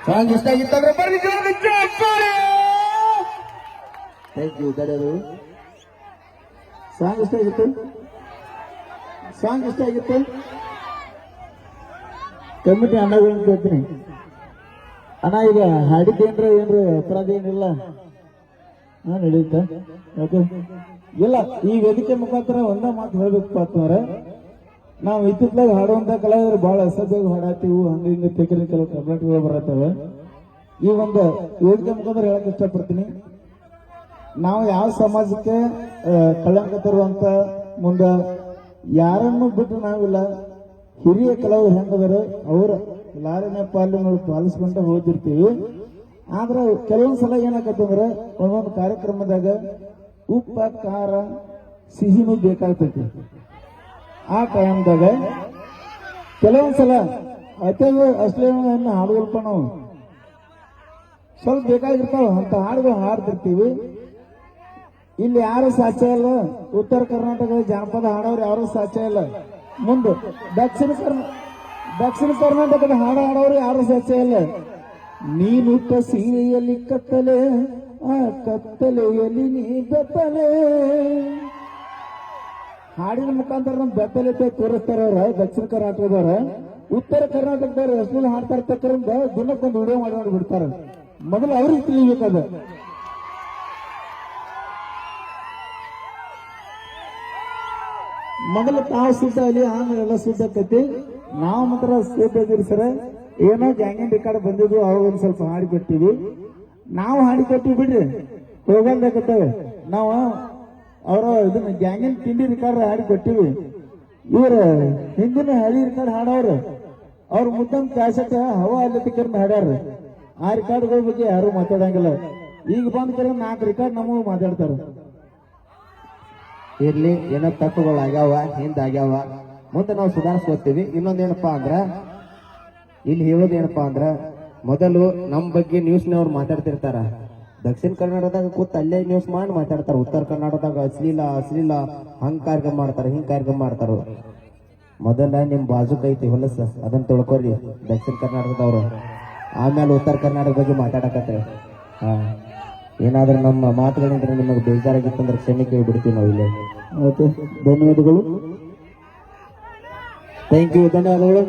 Song ಇಷ್ಟ ಆಗಿತ್ತಂದ್ರೆ ಬರ್ರಿ thank you ಗಡರು. Song ಇಷ್ಟ ಆಗಿತ್ತು, ಸಾಂಗ್ ಇಷ್ಟ ಆಗಿತ್ತು. ಕಮಿಟಿ ಅಣ್ಣಗಳನ್ನ ಕೇಳ್ತೀನಿ ಅಣ್ಣ, ಈಗ ಹಾಡಿದ್ದೇನ್ರ ಏನ್ರ ಅಪರಾಧ ಏನಿಲ್ಲ ನಡೆಯುತ್ತ? ಓಕೆ, ಇಲ್ಲ ಈ ವೇದಿಕೆ ಮುಖಾಂತರ ಒಂದ ಮಾತು ಹೇಳ್ಬೇಕಪ್ಪ ಅಂತಂದ್ರೆ, ನಾವು ಇತ್ತಿತ್ಲಾಗ ಹಾಡುವಂತ ಕಲಾವಿದರು ಬಹಳ ಅಸಭ್ಯವಾಗಿ ಹಾಡಾತೀವಿ, ಹಂಗ ಹಿಂಗ ತೆಗಿನ ಕೆಲವು ಕಂಪ್ಲೇಂಟ್ಗಳು ಬರತ್ತವೆ. ಈ ಒಂದು ವೇದಿಕೆ ಮುಖಾಂತರ ಹೇಳಕ್ ಇಷ್ಟಪಡ್ತೀನಿ, ನಾವು ಯಾವ ಸಮಾಜಕ್ಕೆ ಕಳಂಕ ತರುವಂತ ಮುಂದ ಯಾರನ್ನು ಬಿಟ್ಟು ನಾವಿಲ್ಲ. ಹಿರಿಯ ಕಲಾವಿದರು ಹೆಂಗದಾರೆ ಅವ್ರ ಲಾರಿನ ಪಾಲನೆ ಪಾಲಿಸ್ಕೊಂತ ಹೋಗಿರ್ತೀವಿ. ಆದ್ರೆ ಕೆಲವೊಂದ್ಸಲ ಏನಾಗತ್ತಂದ್ರೆ ಒಂದೊಂದು ಕಾರ್ಯಕ್ರಮದಾಗ ಉಪ್ಪ ಖಾರ ಸಿಹಿನೂ ಬೇಕಾಗ್ತೈತಿ. ಆ ಟೈಮ್ದಾಗ ಕೆಲವೊಂದ್ಸಲ ಅಶ್ಲೀಲವನ್ನು ಹಾಡುವಲ್ಪ ನಾವು ಸ್ವಲ್ಪ ಬೇಕಾಗಿರ್ತಾವ ಅಂತ ಹಾಡುಗಳು ಹಾಡ್ತಿರ್ತೀವಿ. ಇಲ್ಲಿ ಯಾರು ಸಾಧ್ಯ ಇಲ್ಲ, ಉತ್ತರ ಕರ್ನಾಟಕದ ಜಾನಪದ ಹಾಡೋರು ಯಾರು ಸಾಧ್ಯ ಇಲ್ಲ. ಮುಂದೆ ದಕ್ಷಿಣ ಕರ್ನಾಟಕದ ಹಾಡು ಹಾಡೋರು ಯಾರು ಸಾಧ್ಯ ಇಲ್ಲ. ನೀನುಟ್ಟ ಸೀರೆಯಲ್ಲಿ ಕತ್ತಲೆ, ಆ ಕತ್ತಲೆಯಲ್ಲಿ ನೀ ಬೆತ್ತಲೆ. ಹಾಡಿನ ಮುಖಾಂತರ ನಮ್ ಬೆತ್ತಲೆ ತೋರಿಸ್ತಾರ ಅವ್ರ ದಕ್ಷಿಣ ಕರ್ನಾಟಕದವ್ರ. ಉತ್ತರ ಕರ್ನಾಟಕದವ್ರು ಅಶ್ಲೀಲ ಹಾಡ್ತಾ ಇರ್ತಕ್ಕಂಥ ದಿನಕ್ಕೊಂದು ವಿಡಿಯೋ ಮಾಡಿ ಬಿಡ್ತಾರ. ಮೊದಲು ಅವ್ರಿಗೆ ತಿಳಿಬೇಕದ. ಮೊದಲು ತಾವು ಸುದ್ದ ಅಲ್ಲಿ, ಆಮೇಲೆ ಎಲ್ಲ ಸುದ್ದ ಆಕೈತಿ. ನಾವು ಮಾತ್ರ ಸುದ್ದಿರಿ ಸರ. ಏನೋ ಗ್ಯಾಂಗಿನ ರೆಕಾರ್ಡ್ ಬಂದಿದ್ವು, ಅವಾಗ ಒಂದ್ ಸ್ವಲ್ಪ ಹಾಡಿ ಕೊಟ್ಟಿವಿ. ನಾವು ಹಾಡಿ ಕೊಟ್ಟಿವಿ ಬಿಡ್ರಿ, ಹೋಗಲ್ದಾಕತ್ತವೆ. ನಾವು ಅವರ ಇದನ್ನ ಗ್ಯಾಂಗಿನ ತಿಂಡಿ ರೆಕಾರ್ಡ್ ಹಾಡಿ ಕೊಟ್ಟಿವಿ. ಇವ್ರ ಹಿಂದಿನ ಹಳಿ ರೆಕಾರ್ಡ್ ಹಾಡವ್ರು ಅವ್ರ ಮುದ್ದಮ್ ಕ್ಯಾಸೆಟ್ ಹವಾ ಅಲ್ಲತಿಕರ್ನ ಹಾಡ್ಯಾರ. ಆ ರೆಕಾರ್ಡ್ಗಳ ಬಗ್ಗೆ ಯಾರು ಮಾತಾಡಂಗಿಲ್ಲ. ಈಗ ಬಂದ್ ಕರೆ 4 ರೆಕಾರ್ಡ್ ನಮಗೂ ಮಾತಾಡ್ತಾರ. ಇರ್ಲಿ, ಏನೋ ತಪ್ಪುಗಳು ಆಗ್ಯಾವ, ಹಿಂದಾಗ್ಯಾವ, ಮುಂದೆ ನಾವು ಸುಧಾರಿಸ್ಕೋತೀವಿ. ಇನ್ನೊಂದೇನಪ್ಪಾ ಅಂದ್ರ, ಇಲ್ಲಿ ಹೇಳೋದೇನಪ್ಪಾ ಅಂದ್ರ, ಮೊದಲು ನಮ್ ಬಗ್ಗೆ ನ್ಯೂಸ್ನವ್ರು ಮಾತಾಡ್ತಿರ್ತಾರ. ದಕ್ಷಿಣ ಕರ್ನಾಟಕದಾಗ ಕೂತ್ ಅಲ್ಲೇ ನ್ಯೂಸ್ ಮಾಡಿ ಮಾತಾಡ್ತಾರ. ಉತ್ತರ ಕರ್ನಾಟಕದಾಗ ಅಶ್ಲೀಲ ಹಂಗ್ ಕಾರ್ಯಕ್ರಮ ಮಾಡ್ತಾರ, ಹಿಂಗ್ ಕಾರ್ಯಕ್ರಮ ಮಾಡ್ತಾರ. ಮೊದಲ ನಿಮ್ ಬಾಜುಕ್ ಐತಿ ಹೊಲಸ, ಅದನ್ನ ತೊಳ್ಕೊರಿ ದಕ್ಷಿಣ ಕರ್ನಾಟಕದವ್ರು. ಆಮೇಲೆ ಉತ್ತರ ಕರ್ನಾಟಕ ಬಗ್ಗೆ ಮಾತಾಡಕತ್ರಿ. ಏನಾದ್ರೂ ನಮ್ಮ ಮಾತುಗಳಿಂದ ನಿಮಗೆ ಬೇಜಾರಾಗಿತ್ತಂದ್ರೆ ಕ್ಷಮಿಕೆ ಬಿಡ್ತೀವಿ ನಾವು ಇಲ್ಲೇ. ಓಕೆ, ಧನ್ಯವಾದಗಳು. ಥ್ಯಾಂಕ್ ಯು, ಧನ್ಯವಾದಗಳು.